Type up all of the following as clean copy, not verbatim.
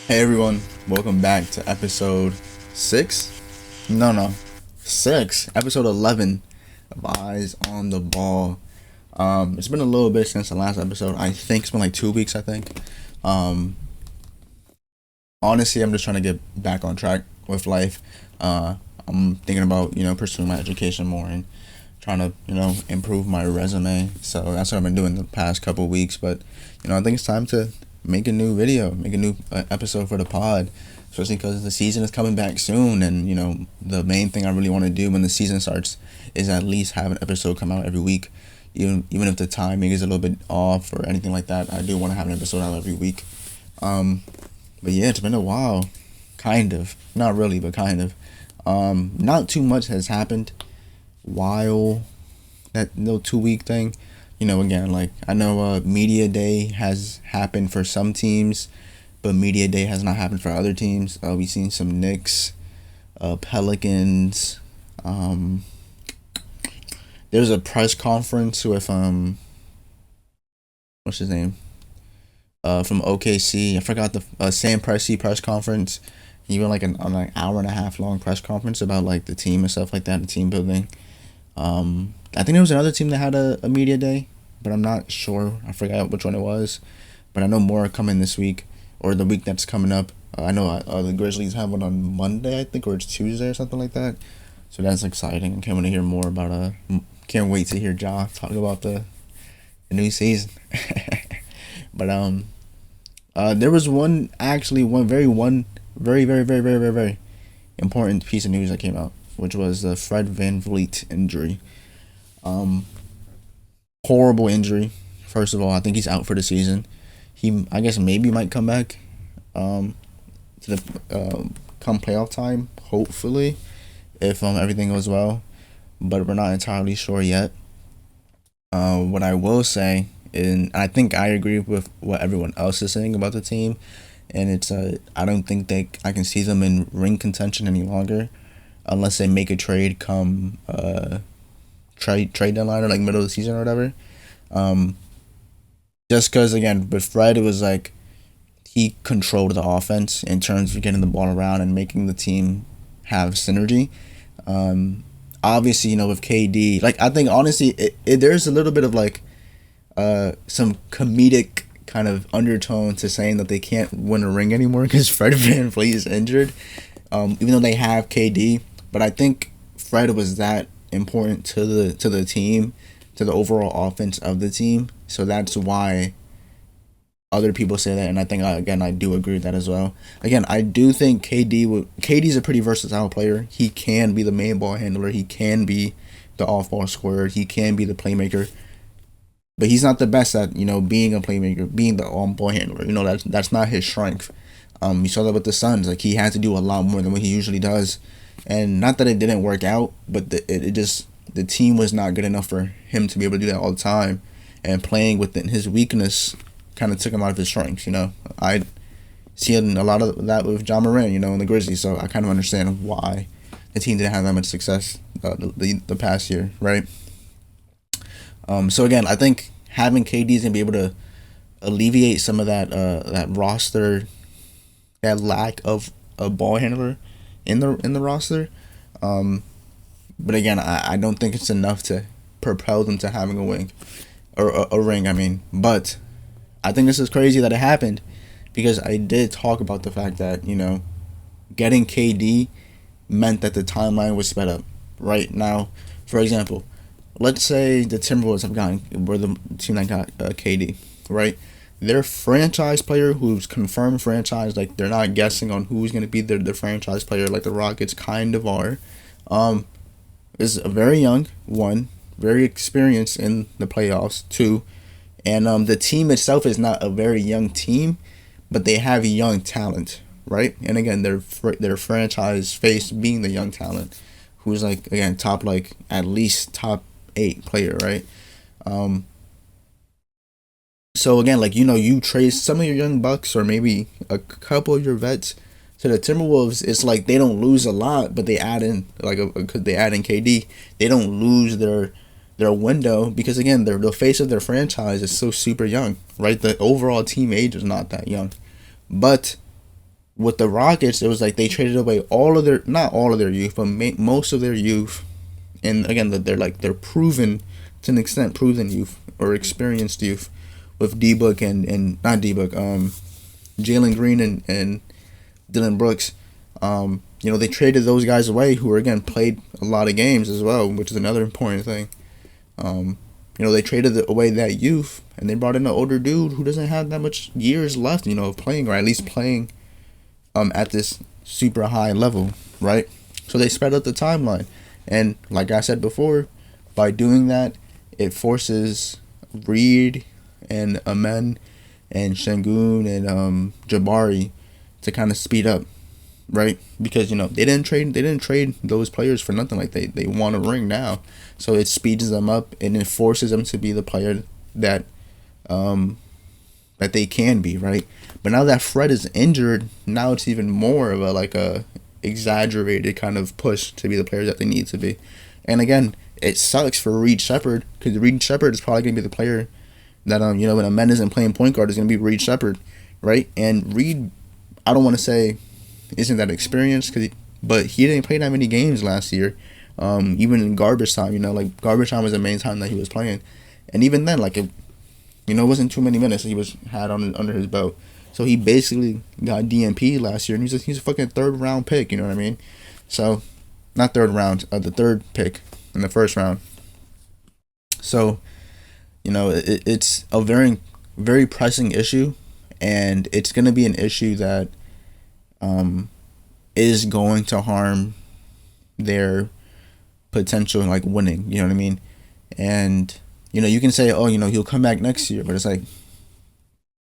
Hey everyone, welcome back to episode 6? No, 6. Episode 11 of Eyes on the Ball. It's been a little bit since the last episode. I think it's been like 2 weeks, I think. Um, Honestly, I'm just trying to get back on track with life. I'm thinking about, pursuing my education more and trying to, improve my resume. So that's what I've been doing the past couple weeks. But, I think it's time to make a new video, make a new episode for the pod, especially because the season is coming back soon. And, the main thing I really want to do when the season starts is at least have an episode come out every week. Even if the timing is a little bit off or anything like that, I do want to have an episode out every week. But yeah, it's been a while. Kind of. Not really, but kind of. Not too much has happened while that little 2 week thing. Again, like, I know Media Day has happened for some teams, but Media Day has not happened for other teams. We've seen some Knicks, Pelicans. There's a press conference with, what's his name? From OKC. I forgot the Sam Presti press conference. He went like an hour and a half long press conference about like the team and stuff like that, the team building. I think there was another team that had a media day, but I'm not sure. I forgot which one it was. But I know more are coming this week or the week that's coming up. I know the Grizzlies have one on Monday, I think, or it's Tuesday or something like that. So that's exciting. I can't wait to hear more about can't wait to hear Ja talk about the new season. But there was one very very important piece of news that came out, which was the Fred VanVleet injury. Horrible injury. First of all, I think he's out for the season. I guess maybe might come back to the come playoff time, hopefully, if everything goes well, but we're not entirely sure yet. What I will say, and I think I agree with what everyone else is saying about the team, and it's I don't think I can see them in ring contention any longer, unless they make a trade come trade deadline or like middle of the season or whatever. Just because, again, with Fred, it was like he controlled the offense in terms of getting the ball around and making the team have synergy. Obviously, with KD, like, I think honestly there's a little bit of like some comedic kind of undertone to saying that they can't win a ring anymore because Fred VanVleet is injured, even though they have KD. But I think Fred was that important to the team, to the overall offense of the team. So that's why other people say that, and I think I do agree with that as well. Again, I do think KD's a pretty versatile player. He can be the main ball handler. He can be the off ball scorer. He can be the playmaker. But he's not the best at being a playmaker, being the on ball handler. That's not his strength. You saw that with the Suns. Like, he had to do a lot more than what he usually does, and not that it didn't work out, but the team was not good enough for him to be able to do that all the time. And playing within his weakness kind of took him out of his strengths. I see a lot of that with Ja Morant, in the Grizzlies. So I kind of understand why the team didn't have that much success the past year, right? So again, I think having KD is gonna be able to alleviate some of that roster, that lack of a ball handler in the roster. But again, I don't think it's enough to propel them to having a ring. I mean, but I think this is crazy that it happened, because I did talk about the fact that getting KD meant that the timeline was sped up. Right now, for example, let's say the Timberwolves were the team that got KD, right? Their franchise player, who's confirmed franchise, like, they're not guessing on who's going to be their franchise player like the Rockets kind of are, is a very young, one, very experienced in the playoffs, two, and the team itself is not a very young team, but they have young talent, right? And again, their franchise face being the young talent, who's like, again, top, like, at least top 8 player, right? So again, like, you trade some of your young bucks or maybe a couple of your vets to the Timberwolves. It's like they don't lose a lot, but they add in because they add in KD. They don't lose their window because, again, the face of their franchise is so super young, right? The overall team age is not that young, but with the Rockets, it was like they traded away all of their, not all of their youth, but most of their youth, and again, they're proven, to an extent, proven youth or experienced youth, with D-Book and not D-Book, Jalen Green and Dylan Brooks. They traded those guys away who were, again, played a lot of games as well, which is another important thing. They traded away that youth, and they brought in an older dude who doesn't have that much years left, of playing, or at least playing at this super high level, right? So they spread out the timeline. And like I said before, by doing that, it forces Reed and Amen and Şengün and Jabari to kind of speed up, right? Because they didn't trade those players for nothing. Like they want a ring now, so it speeds them up and it forces them to be the player that that they can be, right? But now that Fred is injured, now it's even more of a exaggerated kind of push to be the players that they need to be. And again, it sucks for Reed Shepherd, because Reed Shepherd is probably gonna be the player that when Amen isn't playing point guard, is gonna be Reed Shepherd, right? And Reed, I don't want to say isn't that experienced, but he didn't play that many games last year. Even in garbage time, garbage time was the main time that he was playing, and even then, it wasn't too many minutes he had under his belt. So he basically got DNP last year, and he's a fucking third round pick. You know what I mean? So, not third round, the third pick in the first round. So, it's a very, very pressing issue, and it's gonna be an issue that is going to harm their potential winning. You know what I mean? And you can say, he'll come back next year, but it's like,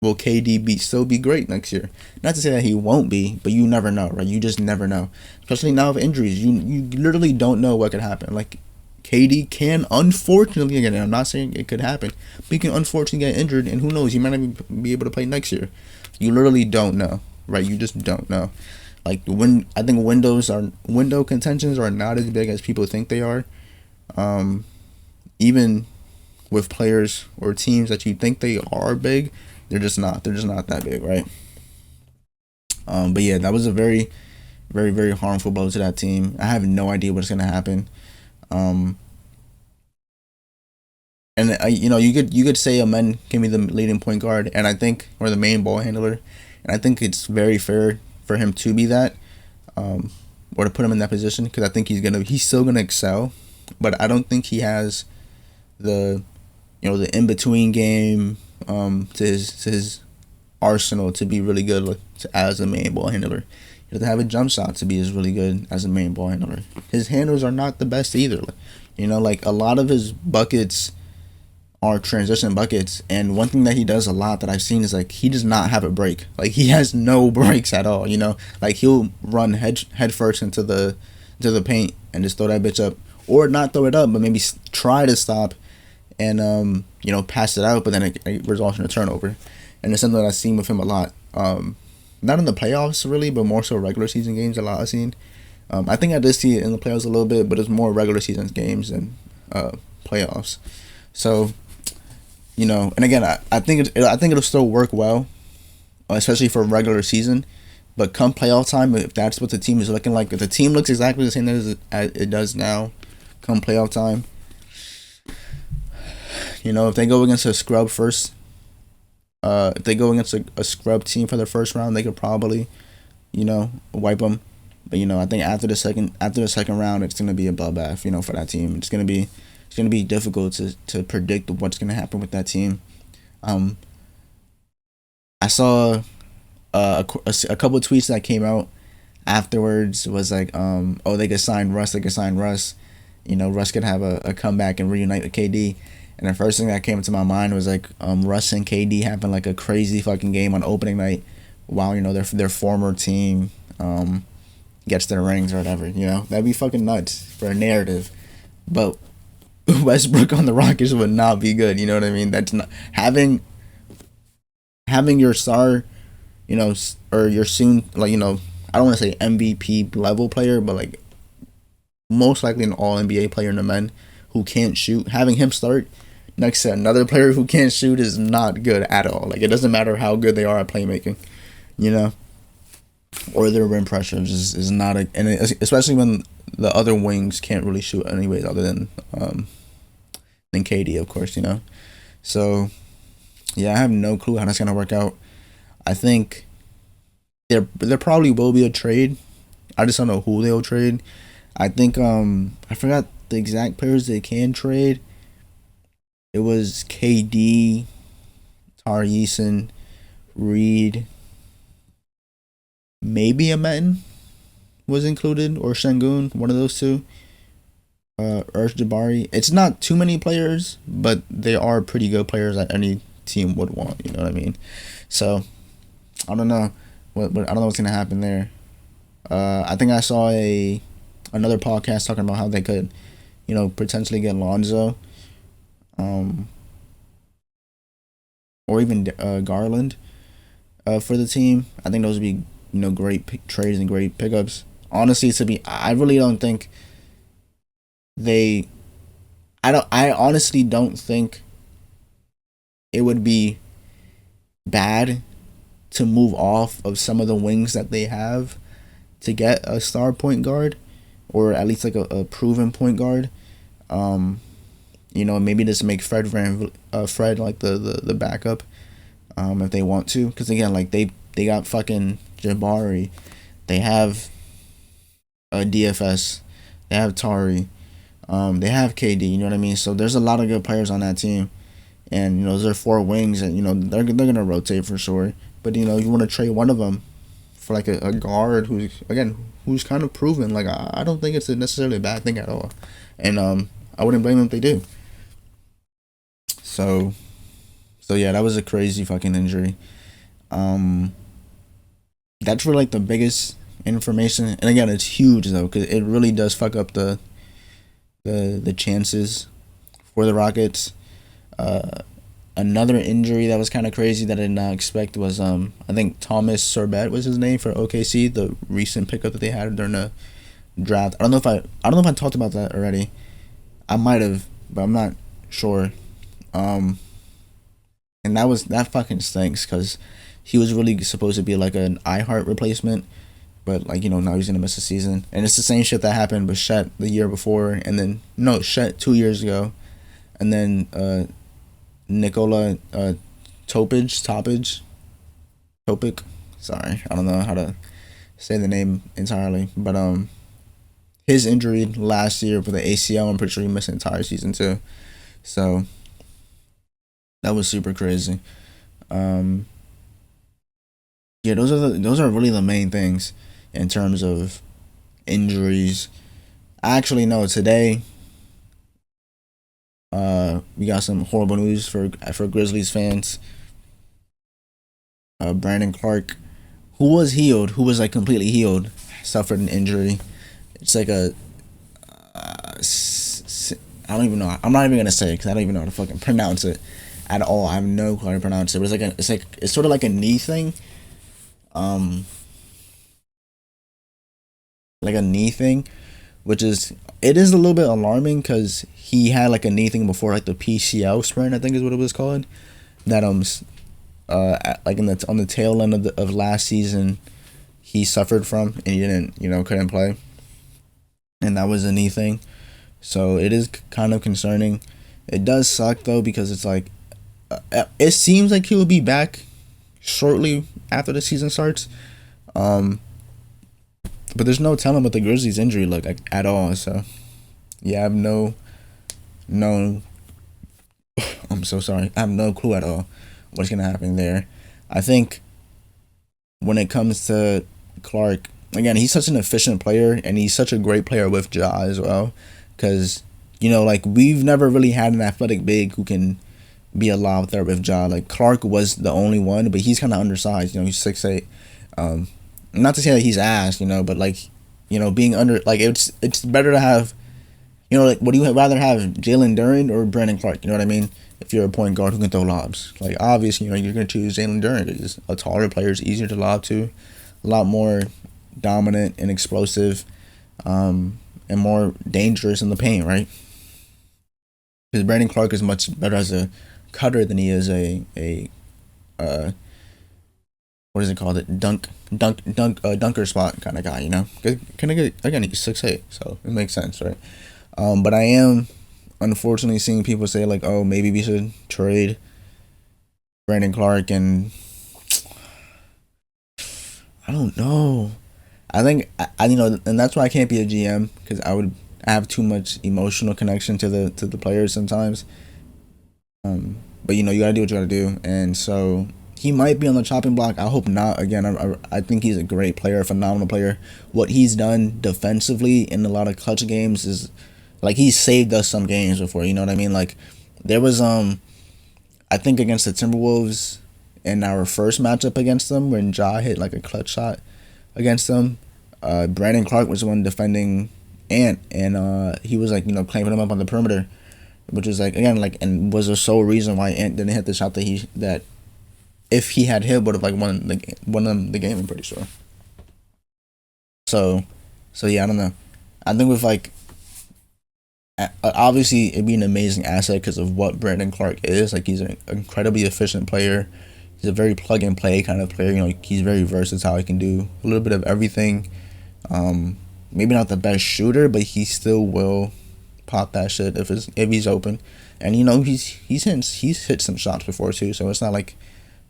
will KD still be great next year? Not to say that he won't be, but you never know, right? You just never know. Especially now with injuries, you literally don't know what could happen. Like, KD can, unfortunately, again, I'm not saying it could happen, but he can unfortunately get injured, and who knows, he might not even be able to play next year. You literally don't know, right? You just don't know. I think window contentions are not as big as people think they are. Even with players or teams that you think they are big, they're just not that big, right? But yeah, that was a very, very, very harmful blow to that team. I have no idea what's gonna happen. And you could say Amen can be the leading point guard, and I think, or the main ball handler, and I think it's very fair for him to be that, or to put him in that position, because I think he's still gonna excel, but I don't think he has the in between game to his arsenal to be really good as a main ball handler. He doesn't have a jump shot to be as really good as a main ball handler. His handles are not the best either. A lot of his buckets are transition buckets, and one thing that he does a lot that I've seen is he does not have a break. He has no breaks at all. He'll run head first into the paint and just throw that bitch up, or not throw it up, but maybe try to stop and pass it out, but then it results in a turnover. And it's something that I've seen with him a lot. Not in the playoffs really, but more so regular season games. A lot I've seen. I think I did see it in the playoffs a little bit, but it's more regular season games than playoffs. So, and again, I think it'll still work well, especially for regular season. But come playoff time, if that's what the team is looking like, if the team looks exactly the same as it does now, come playoff time, if they go against a scrub first, if they go against a scrub team for the first round, they could probably, wipe them. But I think after the second round, it's gonna be a bloodbath, for that team. It's gonna be difficult to predict what's gonna happen with that team. I saw a couple of tweets that came out afterwards was like, they could sign Russ. Russ could have a comeback and reunite with KD. And the first thing that came to my mind was Russ and KD having a crazy fucking game on opening night, while their former team gets their rings or whatever. That'd be fucking nuts for a narrative. But Westbrook on the Rockets would not be good. You know what I mean? That's not having your star, or your soon I don't want to say MVP level player, but most likely an All NBA player in the men who can't shoot. Having him start next to another player who can't shoot is not good at all. It doesn't matter how good they are at playmaking, or their rim pressures is not a, and especially when the other wings can't really shoot anyways, other than KD, of course, you know. So yeah, I have no clue how that's gonna work out. I think there probably will be a trade. I just don't know who they'll trade. I think I forgot the exact players they can trade. It was KD, Tari Eason, Reed, maybe a Metin was included, or Şengün, one of those two. Ursh Jabari. It's not too many players, but they are pretty good players that any team would want. You know what I mean? So I don't know what I don't know what's gonna happen there. I think I saw another podcast talking about how they could, you know, potentially get Lonzo, um, or even Garland, for the team. I think those would be, you know, great trades and great pickups. Honestly, I really don't think they. I honestly don't think it would be bad to move off of some of the wings that they have to get a star point guard, or at least like a proven point guard. You know, maybe just make Fred like the backup, if they want to, because again, like they got fucking Jabari, they have a DFS, they have Tari, they have KD. You know what I mean? So there's a lot of good players on that team, and you know those are four wings, and you know they're gonna rotate for sure. But you know you want to trade one of them for like a guard who's kind of proven. Like I don't think it's necessarily a bad thing at all, and I wouldn't blame them if they do. So yeah, that was a crazy fucking injury. Um, that's really like the biggest information, and again, it's huge though because it really does fuck up the chances for the Rockets. Another injury that was kind of crazy that I did not expect was I think Thomas Sorbet was his name for OKC, the recent pickup that they had during the draft. I don't know if I talked about that already. I might have, but I'm not sure. And that fucking stinks because he was really supposed to be like an iHeart replacement, but like you know now he's gonna miss a season, and it's the same shit that happened with Shet the year before, and then no Shet 2 years ago, and then Nikola Topic. Sorry, I don't know how to say the name entirely, but his injury last year with the ACL, I'm pretty sure he missed the entire season too. So that was super crazy. Um, yeah, those are really the main things in terms of injuries. I actually know today. We got some horrible news for Grizzlies fans. Brandon Clark, who was like completely healed, suffered an injury. It's like I don't even know. I'm not even gonna say it because I don't even know how to fucking pronounce it at all. I have no clue how to pronounce it. But it's sort of like a knee thing. Um, like a knee thing, which is it is a little bit alarming because he had like a knee thing before, like the PCL sprain, I think is what it was called. That like on the tail end of last season, he suffered from, and he didn't, you know, couldn't play, and that was a knee thing. So it is kind of concerning. It does suck though because it's like, it seems like he will be back shortly after the season starts. But there's no telling what the Grizzlies' injury look like at all. So yeah, I have no. I'm so sorry. I have no clue at all what's gonna happen there. I think when it comes to Clark, again, he's such an efficient player, and he's such a great player with Ja as well. Because you know, like we've never really had an athletic big who can be a lob threat with Ja. Like Clark was the only one, but he's kind of undersized. You know, he's 6'8". Not to say that he's ass, you know, but like, you know, being under, like it's better to have, you know, like would you rather have Jalen Duren or Brandon Clark? You know what I mean? If you're a point guard who can throw lobs, like obviously, you know, you're gonna choose Jalen Duren. He's a taller player, is easier to lob to, a lot more dominant and explosive, and more dangerous in the paint, right? Because Brandon Clark is much better as a cutter than he is a what is it called? It dunker spot kind of guy. Kind of good. Again, he's 6'8", so it makes sense, right? But I am unfortunately seeing people say like, oh, maybe we should trade Brandon Clark, and I don't know. I think and that's why I can't be a GM, because I have too much emotional connection to the players sometimes. But you gotta do what you gotta do, and so he might be on the chopping block. I hope not. Again, I think he's a great player, a phenomenal player. What he's done defensively in a lot of clutch games is like he's saved us some games before. You know what I mean? Like there was I think against the Timberwolves in our first matchup against them when Ja hit like a clutch shot against them. Brandon Clark was the one defending Ant, and he was like clamping him up on the perimeter, which was like again like and was the sole reason why Ant didn't hit the shot that if he had hit would have like won them the game. I'm pretty sure. So yeah, I don't know. I think with like obviously it'd be an amazing asset because of what Brandon Clark is. Like he's an incredibly efficient player. He's a very plug and play kind of player. He's very versatile. He can do a little bit of everything. Maybe not the best shooter, but he still will pop that shit if he's open. And he's hit some shots before too. So it's not like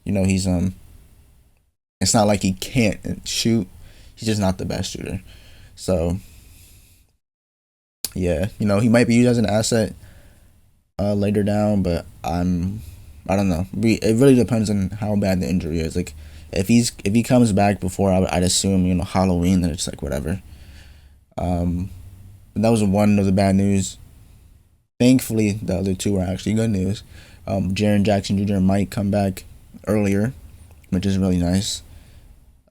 he's it's not like he can't shoot. He's just not the best shooter. So yeah, he might be used as an asset later down, but I don't know. It really depends on how bad the injury is. Like if he comes back before I'd assume Halloween, then it's like whatever. But that was one of the bad news. Thankfully, the other two were actually good news. Jaren Jackson Jr. might come back earlier, which is really nice.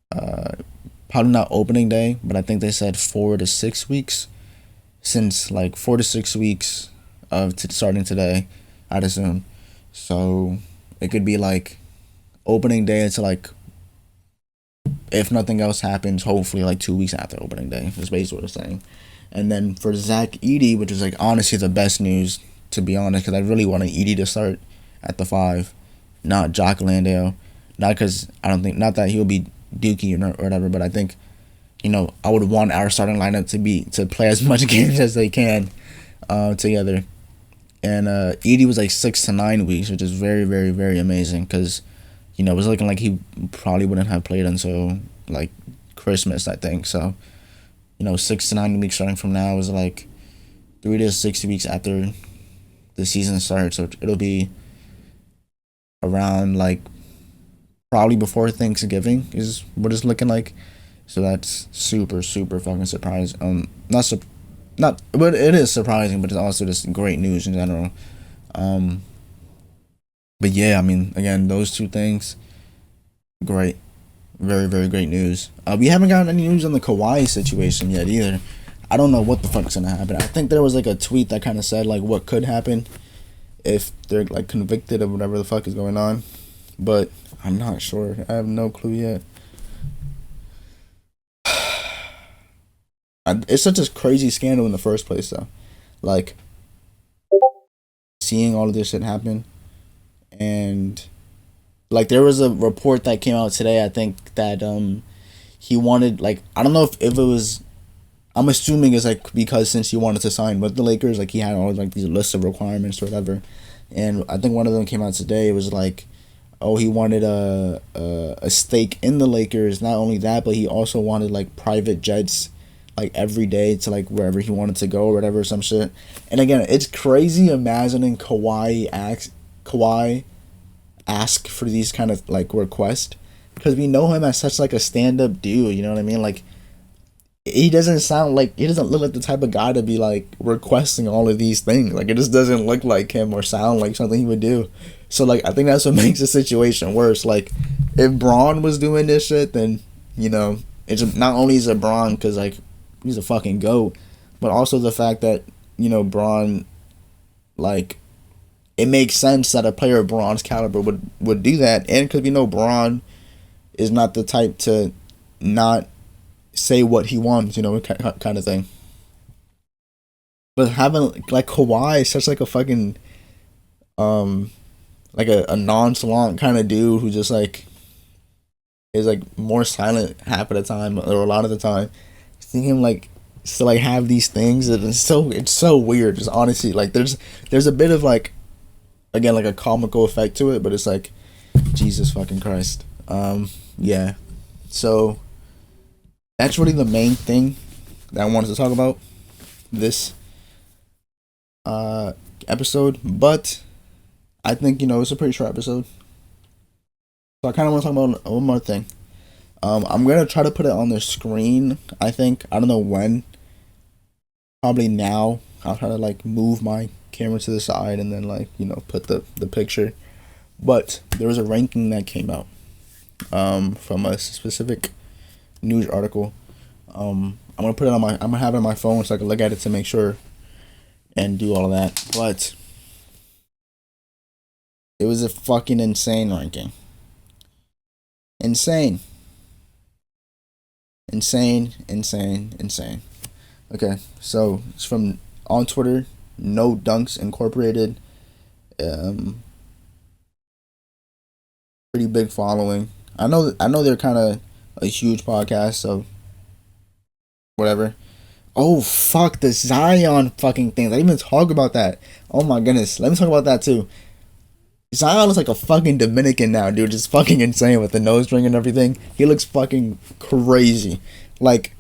Probably not opening day, but I think they said 4 to 6 weeks. Since like 4 to 6 weeks of starting today, I'd assume. So it could be like opening day to like, if nothing else happens, hopefully like 2 weeks after opening day. Is basically what I'm saying. And then for Zach Edey, which is like honestly the best news, to be honest, because I really wanted Edey to start at the 5, not Jock Landale. Not because not that he'll be Dookie or whatever, but I think I would want our starting lineup to play as much games as they can together. And Edey was like 6 to 9 weeks, which is very, very, very amazing because it was looking like he probably wouldn't have played until like Christmas, I think. So 6 to 9 weeks starting from now is like 3 to 6 weeks after the season starts. So it'll be around like probably before Thanksgiving is what it's looking like. So that's super, super fucking surprising. But it is surprising, but it's also just great news in general. But yeah, I mean, again, those two things, great, very, very great news. We haven't gotten any news on the Kawhi situation yet either. I don't know what the fuck's gonna happen. I think there was like a tweet that kind of said like what could happen if they're like convicted of whatever the fuck is going on, but I'm not sure. I have no clue yet. It's such a crazy scandal in the first place, though. Like, seeing all of this shit happen, and like there was a report that came out today. I think that he wanted, like, I don't know if it was. I'm assuming it's like because since he wanted to sign with the Lakers, like he had all like these lists of requirements or whatever, and I think one of them came out today. It was like, oh, he wanted a stake in the Lakers. Not only that, but he also wanted like private jets like every day to like wherever he wanted to go or whatever, some shit. And again, it's crazy imagining Kawhi ask for these kind of like requests, because we know him as such like a stand-up dude, you know what I mean? Like he doesn't look like the type of guy to be like requesting all of these things. Like it just doesn't look like him or sound like something he would do. So like I think that's what makes the situation worse. Like if Braun was doing this shit, then it's not only is it Braun because like he's a fucking GOAT, but also the fact that Braun, like, it makes sense that a player of Braun's caliber would do that, and because Braun is not the type to not say what he wants, kind of thing. But having like Kawhi is such like a fucking like a nonchalant kind of dude who just like is like more silent half of the time or a lot of the time. Seeing him like still like have these things, it's so weird. Just honestly, like there's a bit of like, again, like a comical effect to it, but it's like Jesus fucking Christ. Yeah. So that's really the main thing that I wanted to talk about this episode. But I think, it's a pretty short episode. So I kind of want to talk about one more thing. I'm gonna try to put it on the screen. I think, I don't know when. Probably now. I'll try to like move my camera to the side and then like put the picture. But there was a ranking that came out from a specific news article. I'm gonna put it on my. I'm gonna have it on my phone so I can look at it to make sure and do all of that. But it was a fucking insane ranking. Insane. Okay, so it's from on Twitter, No Dunks Incorporated. Pretty big following. I know they're kind of a huge podcast, so whatever. Oh fuck, the Zion fucking thing. I didn't even talk about that. Oh my goodness, let me talk about that too. Zion looks like a fucking Dominican now, dude. Just fucking insane with the nose ring and everything. He looks fucking crazy. Like,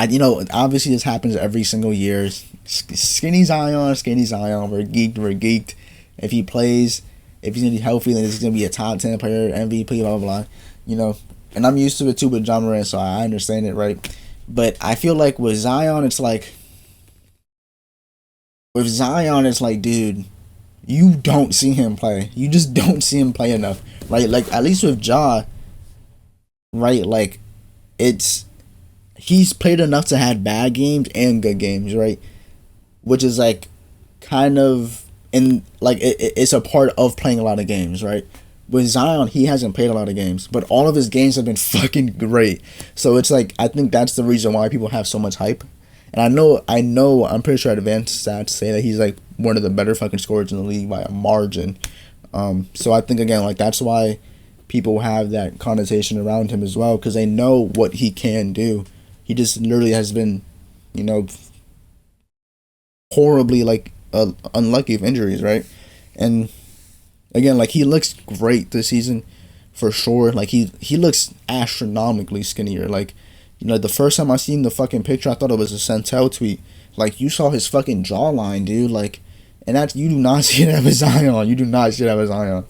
obviously this happens every single year. Skinny Zion. We're geeked. If he plays, if he's gonna be healthy, then he's gonna be a top 10 player, MVP, blah blah blah. And I'm used to it too with John Moran, so I understand it, right? But I feel like with Zion, it's like, dude, you don't see him play. You just don't see him play enough, right? Like, at least with Ja, right? Like, he's played enough to have bad games and good games, right? Which is like kind of it's a part of playing a lot of games, right? With Zion, he hasn't played a lot of games, but all of his games have been fucking great. So it's like, I think that's the reason why people have so much hype. And I'm pretty sure advanced stats say that he's like one of the better fucking scorers in the league by a margin. So I think, again, like, that's why people have that connotation around him as well, because they know what he can do. He just literally has been, horribly like unlucky with injuries, right? And again, like, he looks great this season for sure. Like, he looks astronomically skinnier. Like, the first time I seen the fucking picture, I thought it was a Centel tweet. Like, you saw his fucking jawline, dude. Like, and that's, you do not see that with Zion. You do not see that with Zion.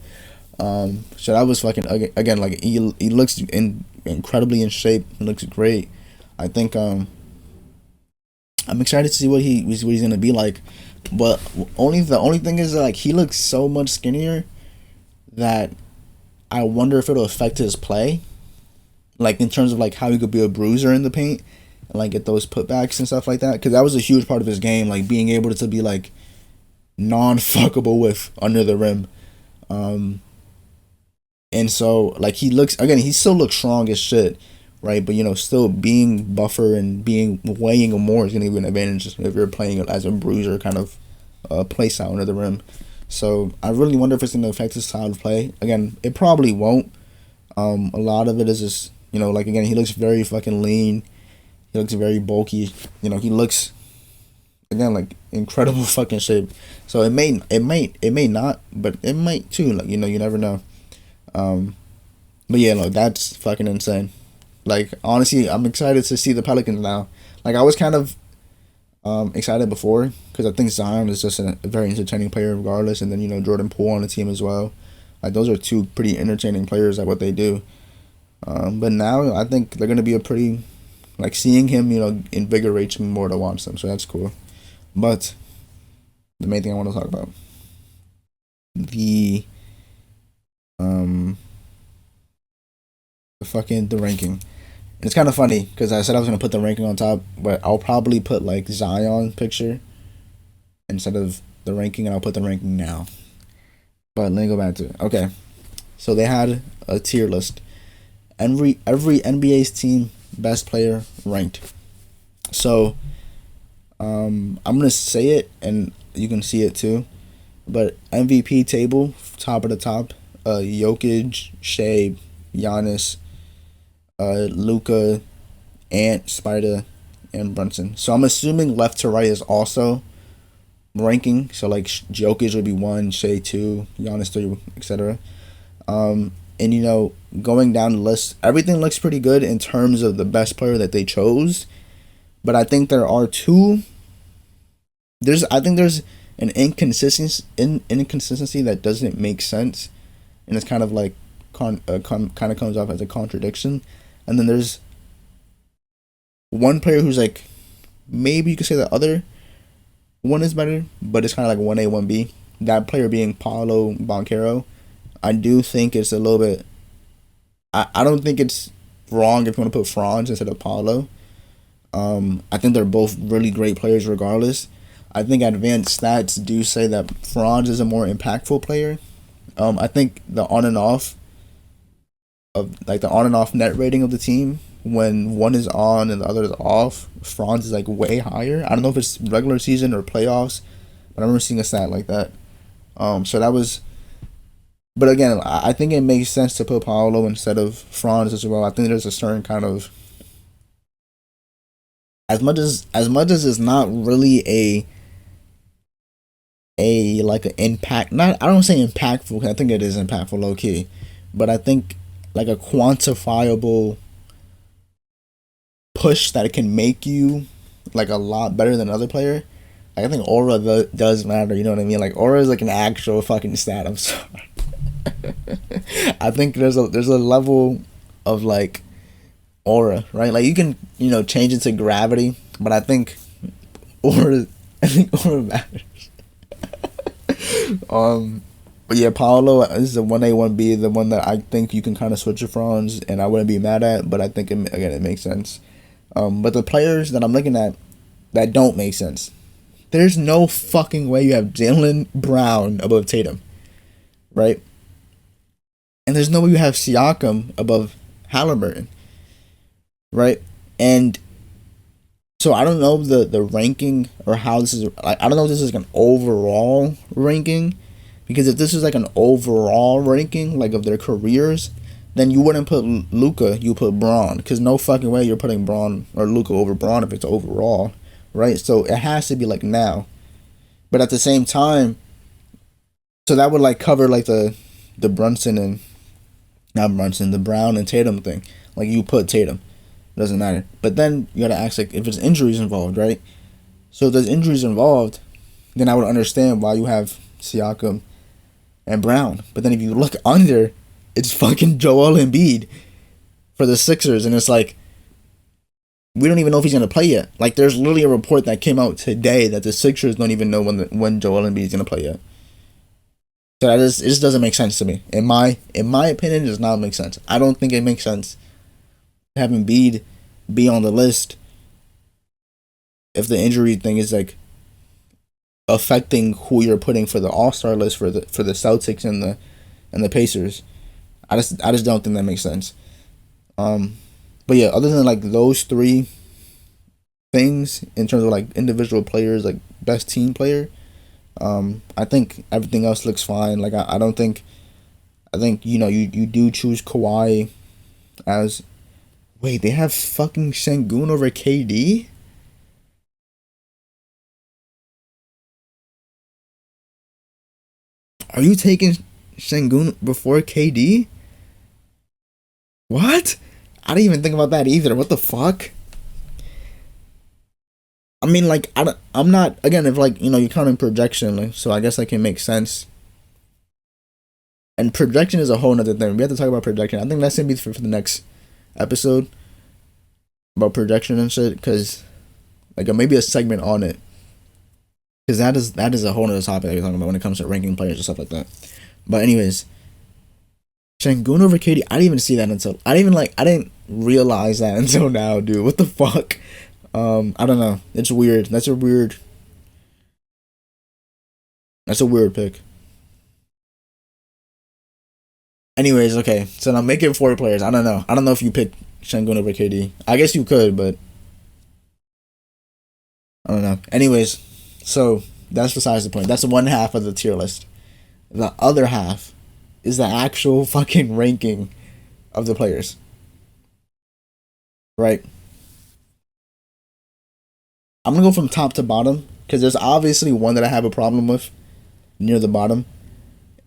So that was fucking, again, like, he looks incredibly in shape. He looks great. I think I'm excited to see what he's gonna be like. But the only thing is, like, he looks so much skinnier that I wonder if it'll affect his play, like, in terms of like how he could be a bruiser in the paint and like get those putbacks and stuff like that. Because that was a huge part of his game, like being able to be like non-fuckable with under the rim. And so, like, he still looks strong as shit, right? But still being buffer and weighing more is gonna give you an advantage if you're playing as a bruiser kind of play style under the rim. So I really wonder if it's gonna affect his style of play. Again, it probably won't. A lot of it is just, like, again, he looks very fucking lean. He looks very bulky. He looks, again, like, incredible fucking shape. So it may not, but it might too. Like, you never know. But yeah, look, that's fucking insane. Like, honestly, I'm excited to see the Pelicans now. Like, I was kind of excited before, because I think Zion is just a very entertaining player regardless, and then Jordan Poole on the team as well. Like, those are two pretty entertaining players at what they do. But now I think they're gonna be a pretty, like, seeing him invigorates me more to watch them, so that's cool. But the main thing I want to talk about, the ranking. And it's kind of funny because I said I was gonna put the ranking on top, but I'll probably put like Zion picture instead of the ranking, and I'll put the ranking now. But let me go back to it. Okay, so they had a tier list. Every NBA's team best player ranked. So I'm gonna say it, and you can see it too. But MVP table, top of the top, Jokic, Shea, Giannis, Luca, Ant, Spider, and Brunson. So I'm assuming left to right is also ranking. So like Jokic would be 1, Shea 2, Giannis 3, etc. And going down the list, everything looks pretty good in terms of the best player that they chose. But I think there are two. I think there's an inconsistency that doesn't make sense, and it's kind of like kind of comes off as a contradiction. And then there's one player who's like, maybe you could say the other one is better, but it's kind of like 1A, 1B. That player being Paolo Banchero. I do think it's a little bit. I don't think it's wrong if you want to put Franz instead of Paolo. I think they're both really great players regardless. I think advanced stats do say that Franz is a more impactful player. I think the on and off net rating of the team when one is on and the other is off, Franz is like way higher. I don't know if it's regular season or playoffs, but I remember seeing a stat like that. So that was. But again, I think it makes sense to put Paolo instead of Franz as well. I think there's a certain kind of as much as it's not really a like an impact. Not I don't say impactful. 'Cause I think it is impactful, low key, but I think like a quantifiable push that it can make you like a lot better than another player. Like, I think aura does matter. You know what I mean? Like aura is like an actual fucking stat. I'm sorry. I think there's a level of like aura, right? Like you can change it to gravity, but I think aura matters. But yeah, Paolo is the 1A, 1B, the one that I think you can kind of switch it from, and I wouldn't be mad at. But I think it makes sense. But the players that I'm looking at that don't make sense, there's no fucking way you have Jaylen Brown above Tatum, right? And there's no way you have Siakam above Halliburton, right? And so I don't know the ranking or how this is. Like, I don't know if this is like an overall ranking, because if this is like an overall ranking, like of their careers, then you wouldn't put Luka, you put Braun, because no fucking way you're putting Braun or Luka over Braun if it's overall, right? So it has to be like now, but at the same time, so that would like cover like the Brunson and. Not Brunson, the Brown and Tatum thing. Like you put Tatum, doesn't matter. But then you gotta ask like if there's injuries involved, right? So if there's injuries involved, then I would understand why you have Siakam and Brown. But then if you look under, it's fucking Joel Embiid for the Sixers, and it's like we don't even know if he's gonna play yet. Like there's literally a report that came out today that the Sixers don't even know when Joel Embiid is gonna play yet. So it just doesn't make sense to me. In my opinion, it does not make sense. I don't think it makes sense having Embiid be on the list if the injury thing is like affecting who you're putting for the All-Star list for the Celtics and the Pacers. I just don't think that makes sense. But yeah, other than like those three things in terms of like individual players, like best team player. I think everything else looks fine. Like I think you do choose Kawhi as. Wait, they have fucking Sengun over KD? Are you taking Sengun before KD? What? I didn't even think about that either. What the fuck? I mean, like, I'm not, again, if, like, you're counting projection, like, so I guess that can make sense. And projection is a whole nother thing. We have to talk about projection. I think that's going to be for the next episode. About projection and shit. Because, like, maybe a segment on it. Because that is a whole nother topic that we're talking about when it comes to ranking players and stuff like that. But anyways. Sengun over KD, I didn't even see that until, I didn't realize that until now, dude. What the fuck? I don't know. It's weird. That's a weird pick. Anyways, okay. So now make it 4 players. I don't know. I don't know if you pick Sengun over KD. I guess you could, but I don't know. Anyways, so that's besides the point. That's one half of the tier list. The other half is the actual fucking ranking of the players, right? I'm gonna go from top to bottom because there's obviously one that I have a problem with near the bottom,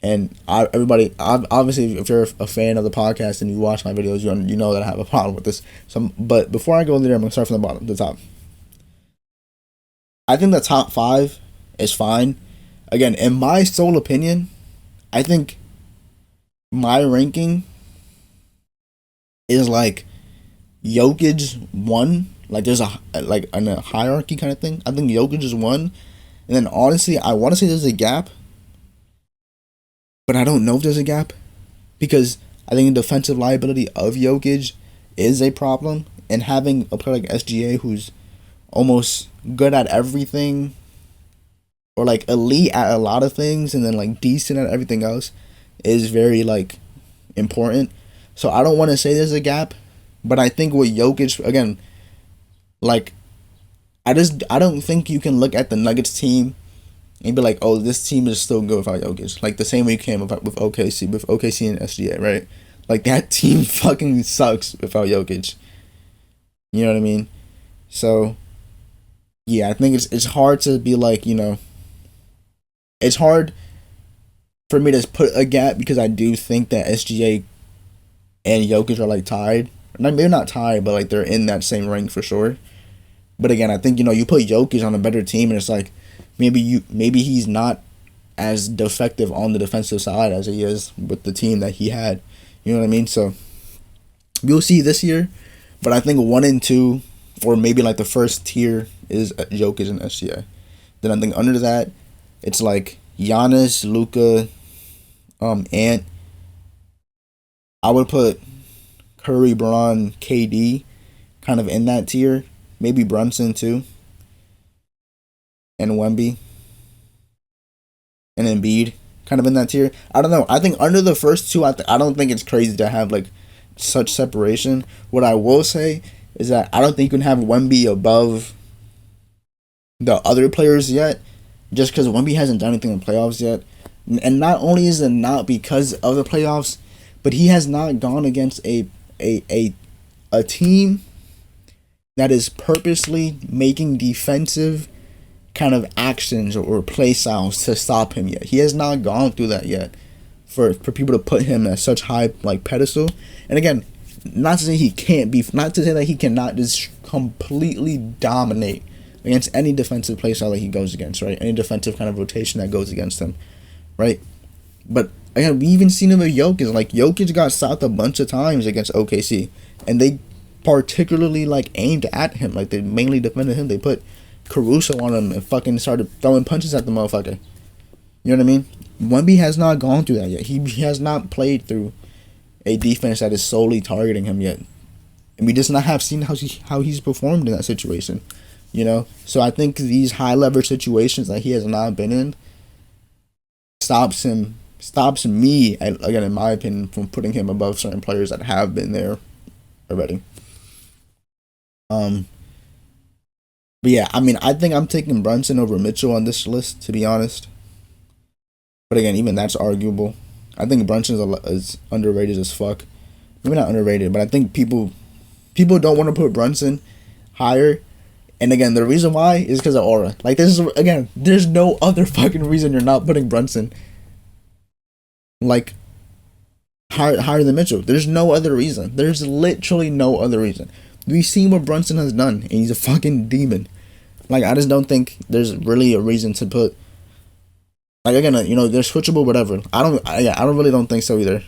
and everybody, obviously, if you're a fan of the podcast and you watch my videos, you know that I have a problem with this. So, but before I go there, I'm gonna start from the bottom to the top. I think the top five is fine. Again, in my sole opinion, I think my ranking is like Jokic one. Like there's a hierarchy kind of thing. I think Jokic is one, and then honestly, I want to say there's a gap, but I don't know if there's a gap because I think the defensive liability of Jokic is a problem, and having a player like SGA who's almost good at everything or like elite at a lot of things and then like decent at everything else is very like important. So I don't want to say there's a gap, but I think with Jokic again, like I don't think you can look at the Nuggets team and be like, oh, this team is still good without Jokic. Like the same way you can with OKC and SGA, right? Like that team fucking sucks without Jokic. You know what I mean? So yeah, I think it's hard to be like, it's hard for me to put a gap because I do think that SGA and Jokic are like tied. Maybe not tied, but like they're in that same rank for sure. But again, I think you put Jokic on a better team, and it's like maybe he's not as defective on the defensive side as he is with the team that he had. You know what I mean? So we'll see this year, but I think 1 and 2, or maybe like the first tier is Jokic and SGA. Then I think under that, it's like Giannis, Luka, Ant. I would put Curry, Braun, KD, kind of in that tier. Maybe Brunson too, and Wemby, and Embiid, kind of in that tier. I don't know. I think under the first two, I don't think it's crazy to have like such separation. What I will say is that I don't think you can have Wemby above the other players yet, just because Wemby hasn't done anything in the playoffs yet. And not only is it not because of the playoffs, but he has not gone against a team that is purposely making defensive kind of actions or play styles to stop him yet. He has not gone through that yet for people to put him at such high like pedestal. And again, not to say he can't be, not to say that he cannot just completely dominate against any defensive play style that he goes against, right? Any defensive kind of rotation that goes against him, right? But again, we even seen him with Jokic. Like Jokic got stopped a bunch of times against OKC, and they particularly like aimed at him. Like they mainly defended him. They put Caruso on him and fucking started throwing punches at the motherfucker. You know what I mean? Wemby has not gone through that yet. He has not played through a defense that is solely targeting him yet, and we just not have seen how he's performed in that situation. So I think these high leverage situations that he has not been in stops me, again in my opinion, from putting him above certain players that have been there already. But yeah, I mean, I think I'm taking Brunson over Mitchell on this list, to be honest. But again, even that's arguable. I think Brunson is underrated as fuck. Maybe not underrated, but I think people don't want to put Brunson higher. And again, the reason why is because of aura. Like this is again, there's no other fucking reason you're not putting Brunson like higher than Mitchell. There's no other reason. There's literally no other reason. We've seen what Brunson has done, and he's a fucking demon. Like I just don't think there's really a reason to put. Like again, they're switchable, whatever. I don't think so either.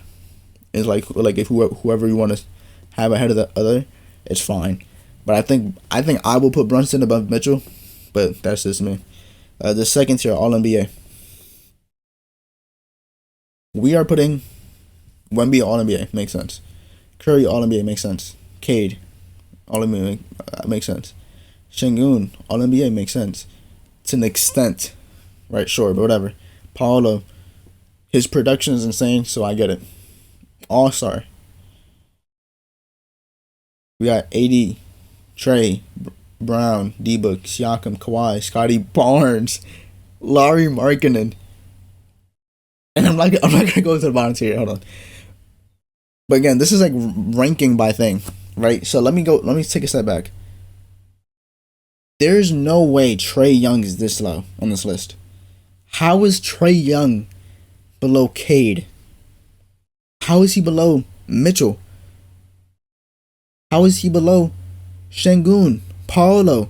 It's like if whoever you want to have ahead of the other, it's fine. But I think I will put Brunson above Mitchell, but that's just me. The second tier, All NBA. We are putting Wemby All NBA, makes sense. Curry All NBA, makes sense. Cade All NBA makes sense. Şengün All NBA, makes sense to an extent, right? Sure, but whatever. Paolo, his production is insane, so I get it. All Star. We got AD, Trey, Brown, D-Book, Siakam, Kawhi, Scotty Barnes, Larry Markkinen. And I'm not gonna go to the bottom tier. Hold on. But again, this is like ranking by thing, right? So let me take a step back. There's no way Trae Young is this low on this list. How is Trae Young below Cade? How is he below Mitchell? How is he below Şengün, Paolo?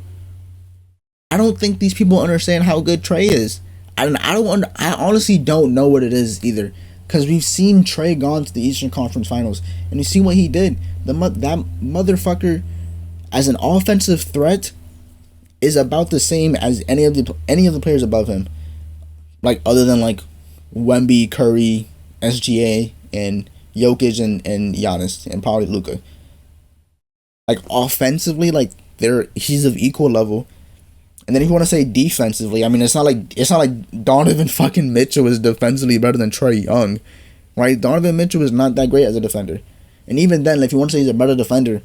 I don't think these people understand how good Trae is. I honestly don't know what it is either. Because we've seen Trae gone to the Eastern Conference Finals. And you see what he did. That motherfucker, as an offensive threat, is about the same as any of the players above him. Like, other than, like, Wemby, Curry, SGA, and Jokic, and Giannis, and probably Luka. Like, offensively, like, he's of equal level. And then if you want to say defensively, I mean, it's not like Donovan fucking Mitchell is defensively better than Trae Young, right? Donovan Mitchell is not that great as a defender. And even then, if you want to say he's a better defender,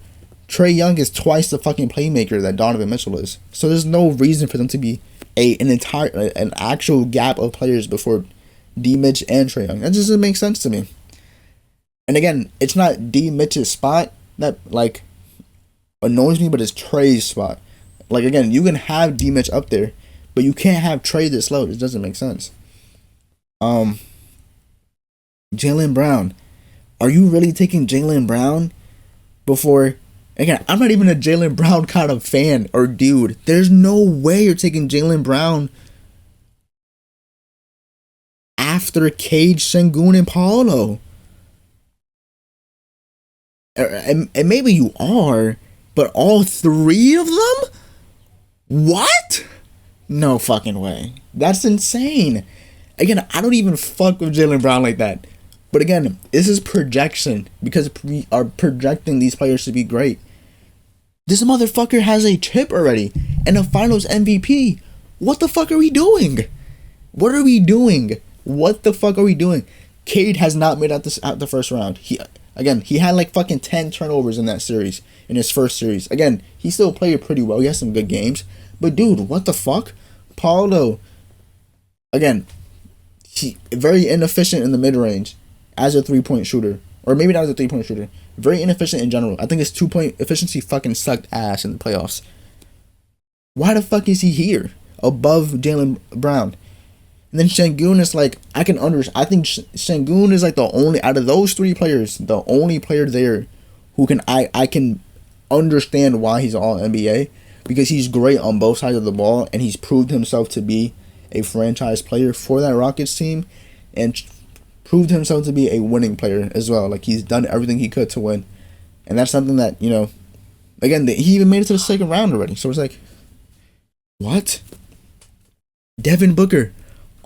Trae Young is twice the fucking playmaker that Donovan Mitchell is. So there's no reason for them to be an actual gap of players before D. Mitch and Trae Young. That just doesn't make sense to me. And again, it's not D. Mitch's spot that, like, annoys me, but it's Trae's spot. Like, again, you can have D. Mitch up there, but you can't have Trae this low. It doesn't make sense. Jaylen Brown. Are you really taking Jaylen Brown before... Again, I'm not even a Jaylen Brown kind of fan or dude. There's no way you're taking Jaylen Brown after Cade, Şengün, and Paolo. And maybe you are, but all three of them? What? No fucking way. That's insane. Again, I don't even fuck with Jaylen Brown like that. But again, this is projection because we are projecting these players to be great. This motherfucker has a chip already and a finals MVP. What the fuck are we doing? What are we doing? What the fuck are we doing? Cade has not made out the first round. He had like fucking 10 turnovers in that series, in his first series. Again, he still played pretty well. He has some good games. But dude, what the fuck? Paulo, again, he very inefficient in the mid-range as a 3-point shooter. Or maybe not as a 3-point shooter. Very inefficient in general. I think his 2-point efficiency fucking sucked ass in the playoffs. Why the fuck is he here above Jaylen Brown? And then Şengün is like, I think Şengün is like the only, out of those three players, the only player there who I can understand why he's all NBA. Because he's great on both sides of the ball, and he's proved himself to be a franchise player for that Rockets team, and proved himself to be a winning player as well. Like, he's done everything he could to win. And that's something that, you know, again, he even made it to the second round already. So it's like, what? Devin Booker,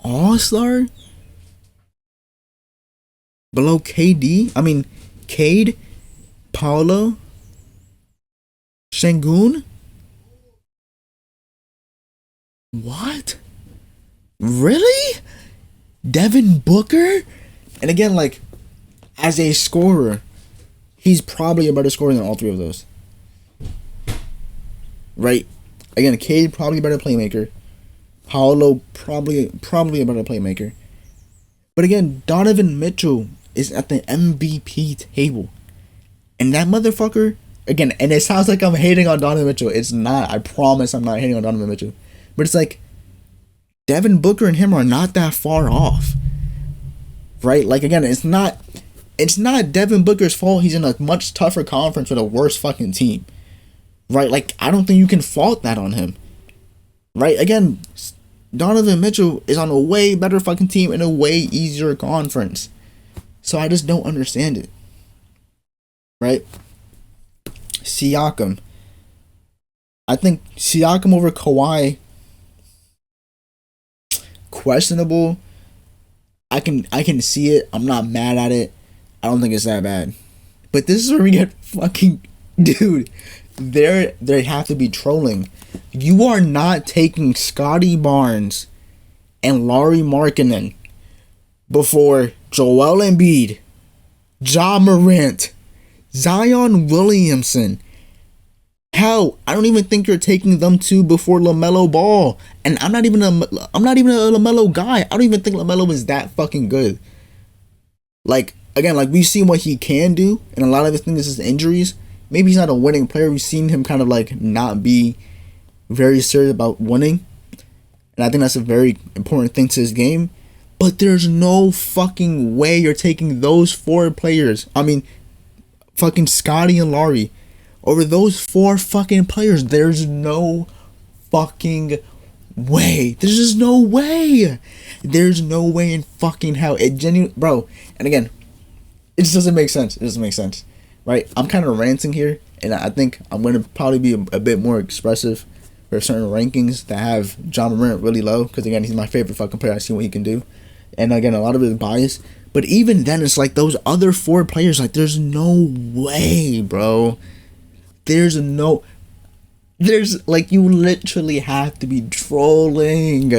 All-Star? Below Cade, Paolo, Şengün? What? Really? Devin Booker? And again, like, as a scorer, he's probably a better scorer than all three of those. Right? Again, Cade probably a better playmaker. Paolo probably a better playmaker. But again, Donovan Mitchell is at the MVP table. And that motherfucker, again, and it sounds like I'm hating on Donovan Mitchell. It's not. I promise I'm not hating on Donovan Mitchell. But it's like, Devin Booker and him are not that far off. Right? Like, again, it's not Devin Booker's fault. He's in a much tougher conference with a worse fucking team. Right? Like, I don't think you can fault that on him. Right? Again, Donovan Mitchell is on a way better fucking team in a way easier conference. So I just don't understand it. Right? Siakam. I think Siakam over Kawhi, questionable. I can see it. I'm not mad at it. I don't think it's that bad. But this is where we get fucking, dude, they have to be trolling. You are not taking Scotty Barnes and Lauri Markkanen before Joel Embiid, Ja Morant, Zion Williamson, How? I don't even think you're taking them two before LaMelo Ball. And I'm not even a LaMelo guy. I don't even think LaMelo is that fucking good. Like, again, like we've seen what he can do, and a lot of his things is injuries. Maybe he's not a winning player. We've seen him kind of like not be very serious about winning. And I think that's a very important thing to his game. But there's no fucking way you're taking those four players. I mean, fucking Scotty and Laurie over those four fucking players. There's no fucking way. There's just no way. There's no way in fucking hell. It genuinely, bro. And again, it just doesn't make sense. It doesn't make sense, right? I'm kind of ranting here, and I think I'm going to probably be a bit more expressive for certain rankings that have John Morant really low, because again, he's my favorite fucking player. I see what he can do, and again, a lot of it is bias. But even then, it's like those other four players. Like, there's no way, bro. There's like, you literally have to be trolling.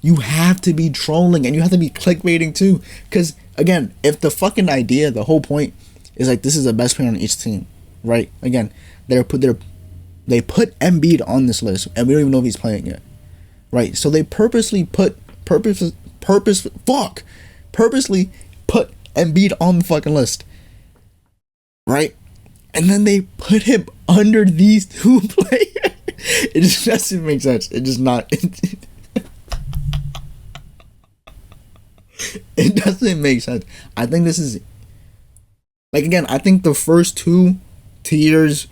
You have to be trolling, and you have to be clickbaiting too. Because again, if the fucking idea, the whole point is like this is the best player on each team, right? Again, they put Embiid on this list, and we don't even know if he's playing yet, right? So they purposely put Embiid on the fucking list, right? And then they put him under these two players. It just doesn't make sense. It just not. It doesn't make sense. I think this is like, again, I think the first two tiers,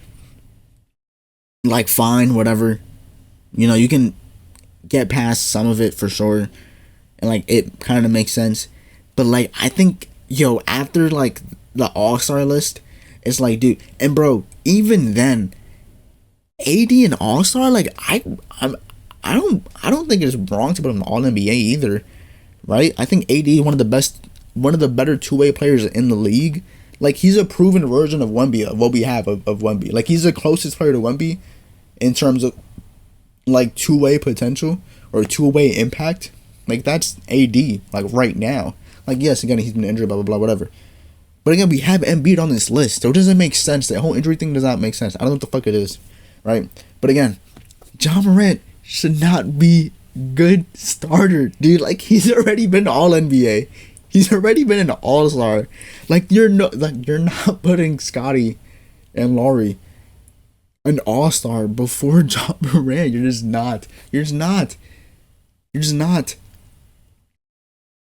like, fine, whatever. You know, you can get past some of it for sure, and like it kind of makes sense. But like, I think, yo, after like the All-Star list, it's like, dude, and bro, even then, AD and All-Star, like, I don't think it's wrong to put him All NBA either, right? I think AD is one of the better two-way players in the league. Like, he's a proven version of Wemby, of what we have of Wemby. Like, he's the closest player to Wemby in terms of like two-way potential or two-way impact. Like, that's AD, like, right now. Like, yes, again, he's been injured, blah blah blah, whatever. But again, we have Embiid on this list, so it doesn't make sense. That whole injury thing does not make sense. I don't know what the fuck it is, right? But again, John Morant should not be good starter, dude. Like, he's already been All NBA. He's already been an All-Star. Like, you're not putting Scotty and Laurie an All-Star before John Morant. You're just not.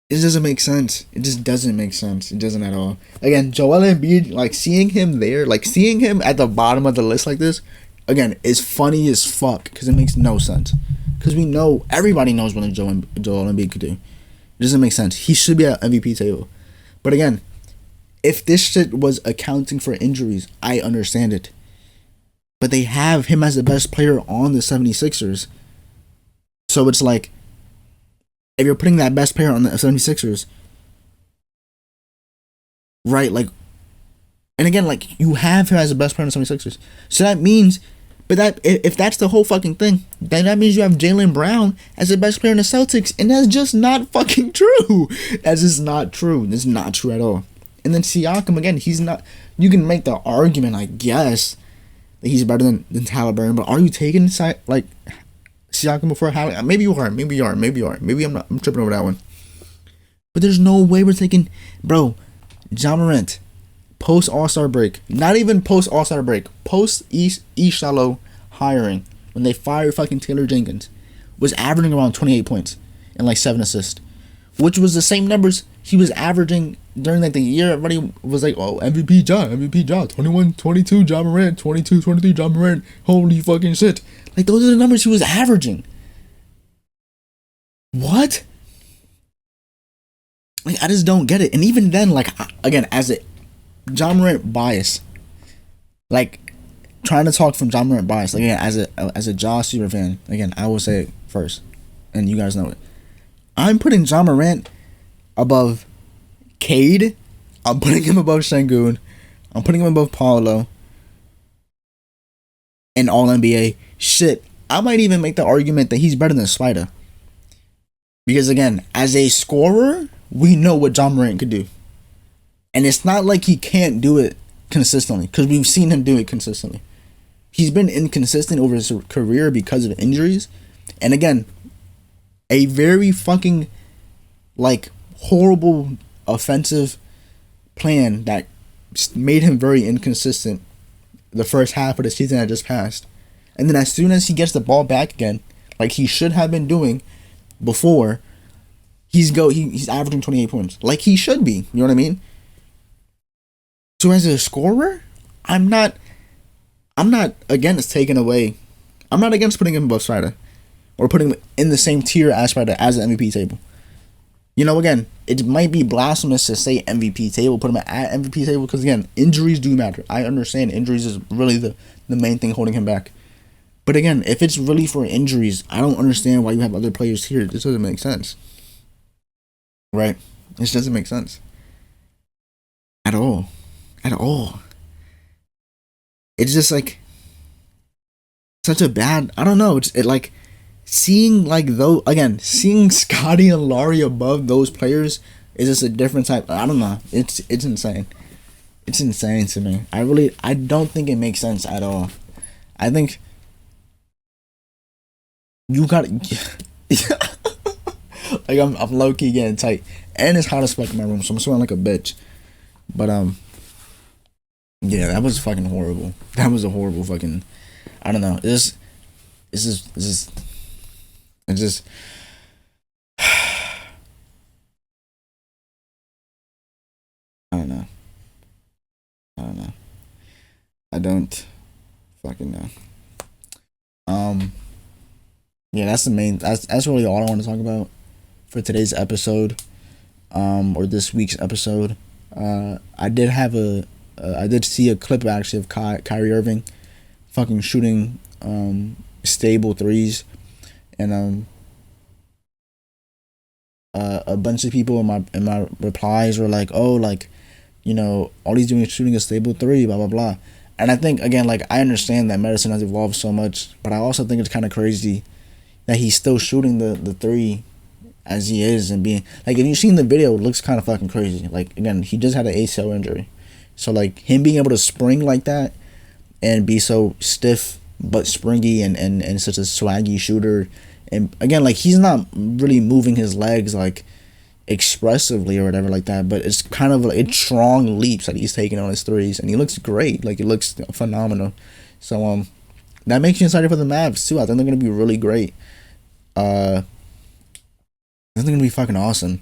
It doesn't make sense. It just doesn't make sense. It doesn't at all. Again, Joel Embiid, like, seeing him there, like, seeing him at the bottom of the list like this, again, is funny as fuck, because it makes no sense. Because everybody knows what Joel Embiid could do. It doesn't make sense. He should be at MVP table. But again, if this shit was accounting for injuries, I understand it. But they have him as the best player on the 76ers. So it's like, if you're putting that best player on the 76ers, right, like, and again, like, you have him as the best player on the 76ers. So that means, but that, if that's the whole fucking thing, then that means you have Jaylen Brown as the best player in the Celtics, and that's just not fucking true. That's just not true. That's not true at all. And then Siakam, again, he's not, you can make the argument, I guess, that he's better than Halliburton, but are you taking, like, Siakam before Halliburton? Maybe you are. Maybe I'm tripping over that one. But there's no way we're taking, bro, John Morant, post All-Star break, not even post All-Star break, post East Shallow hiring, when they fired fucking Taylor Jenkins, was averaging around 28 points and like 7 assists, which was the same numbers he was averaging during like the year. Everybody was like, oh, MVP John, 21, 22 John Morant, 22, 23 John Morant, holy fucking shit. Like, those are the numbers he was averaging. What? Like, I just don't get it. And even then, like, again, as a John Morant bias, like, trying to talk from John Morant bias, like, again, as a Josh super fan, again, I will say it first, and you guys know it. I'm putting John Morant above Cade. I'm putting him above Şengün. I'm putting him above Paolo. And All NBA. Shit, I might even make the argument that he's better than Spider. Because again, as a scorer, we know what John Morant could do. And it's not like he can't do it consistently, because we've seen him do it consistently. he's been inconsistent over his career because of injuries. And again, a very fucking like horrible offensive plan that made him very inconsistent the first half of the season that just passed. And then as soon as he gets the ball back again, like he should have been doing before, he's averaging 28 points. Like he should be. You know what I mean? So as a scorer, I'm not against taking away. I'm not against putting him above Strider or putting him in the same tier as Strider as the MVP table. You know, again, it might be blasphemous to say MVP table, put him at MVP table, because again, injuries do matter. I understand injuries is really the main thing holding him back. But again, if it's really for injuries, I don't understand why you have other players here. This doesn't make sense. Right? This doesn't make sense. At all. At all. It's just like such a bad, I don't know, it like seeing seeing Scotty and Laurie above those players is just a different type. I don't know. It's insane. It's insane to me. I don't think it makes sense at all. I think you got like I'm low key getting tight, and it's hot as fuck in my room, so I'm sweating like a bitch. But yeah, that was fucking horrible. That was a horrible fucking. I don't know. It's just. I don't know. I don't fucking know. Yeah, that's really all I want to talk about for today's episode, or this week's episode. I did see a clip actually of Kyrie Irving, fucking shooting stable threes, and a bunch of people in my replies were like, oh, like, you know, all he's doing is shooting a stable three, blah blah blah. And I think again, like, I understand that medicine has evolved so much, but I also think it's kind of crazy that he's still shooting the three as he is, and being like, if you've seen the video, it looks kind of fucking crazy. Like, again, he just had an ACL injury, so like him being able to spring like that and be so stiff but springy and such a swaggy shooter, and again, like, he's not really moving his legs like expressively or whatever like that, but it's kind of like, it's strong leaps that he's taking on his threes, and he looks great. Like, it looks phenomenal. So that makes you excited for the Mavs too. I think they're gonna be really great. I think they're gonna be fucking awesome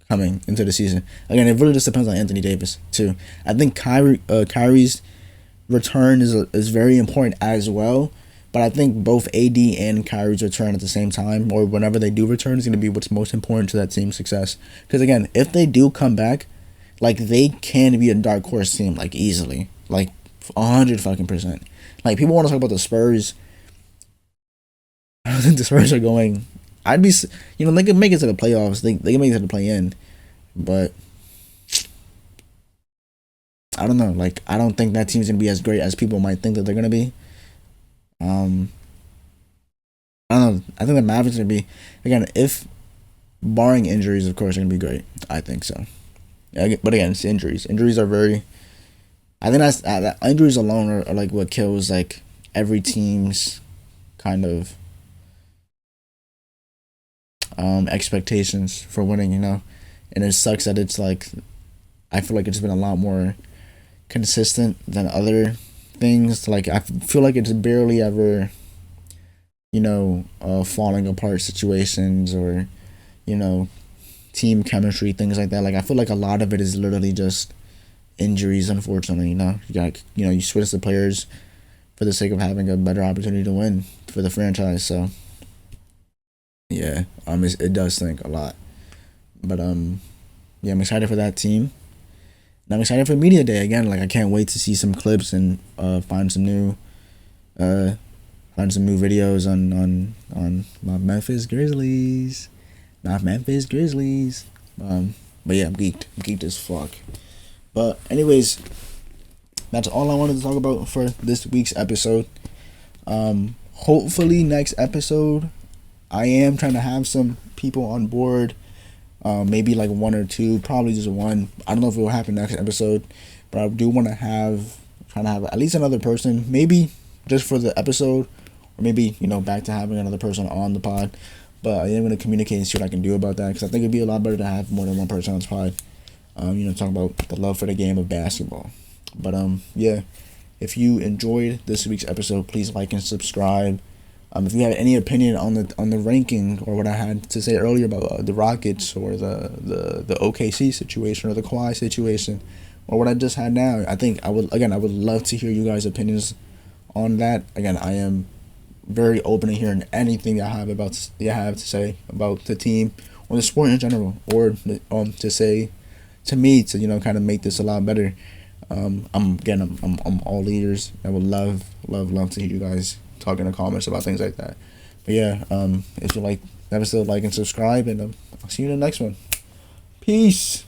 coming into the season. Again, it really just depends on Anthony Davis too. I think Kyrie's return is very important as well. But I think both AD and Kyrie's return at the same time, or whenever they do return, is going to be what's most important to that team's success. Because again, if they do come back, like, they can be a dark horse team, like, easily, like 100%. Like, people want to talk about the Spurs. I don't think the Spurs are going. I'd be, you know, they could make it to the playoffs. They can make it to the play-in, but I don't know. Like, I don't think that team's going to be as great as people might think that they're going to be. I don't know. I think the Mavericks are gonna be, again, if barring injuries, of course, are gonna be great. I think so. But again, it's injuries. Injuries are very. I think that injuries alone are like what kills like every team's kind of expectations for winning. You know, and it sucks that it's like, I feel like it's been a lot more consistent than other things. Like, I feel like it's barely ever, you know, falling apart situations, or, you know, team chemistry, things like that. Like, I feel like a lot of it is literally just injuries, unfortunately. You know, you switch the players for the sake of having a better opportunity to win for the franchise. So yeah, it does stink a lot. But yeah, I'm excited for that team. And I'm excited for Media Day again. Like, I can't wait to see some clips and find some new videos on my Memphis Grizzlies. Not Memphis Grizzlies. But yeah, I'm geeked as fuck. But anyways, that's all I wanted to talk about for this week's episode. Hopefully next episode, I am trying to have some people on board. Maybe like one or two, probably just one. I don't know if it will happen next episode, but I do want to try to have at least another person. Maybe just for the episode, or maybe back to having another person on the pod. But I am going to communicate and see what I can do about that, because I think it'd be a lot better to have more than one person on this pod. Talk about the love for the game of basketball. But yeah, if you enjoyed this week's episode, please like and subscribe. If you have any opinion on the ranking, or what I had to say earlier about the Rockets, or the OKC situation, or the Kawhi situation, or what I just had now, I would love to hear you guys' opinions on that. Again, I am very open to hearing anything you have to say about the team or the sport in general, or to say to me to kind of make this a lot better. I'm all ears. I would love to hear you guys talk in the comments about things like that. But yeah, if you like the episode, like and subscribe, and I'll see you in the next one. Peace.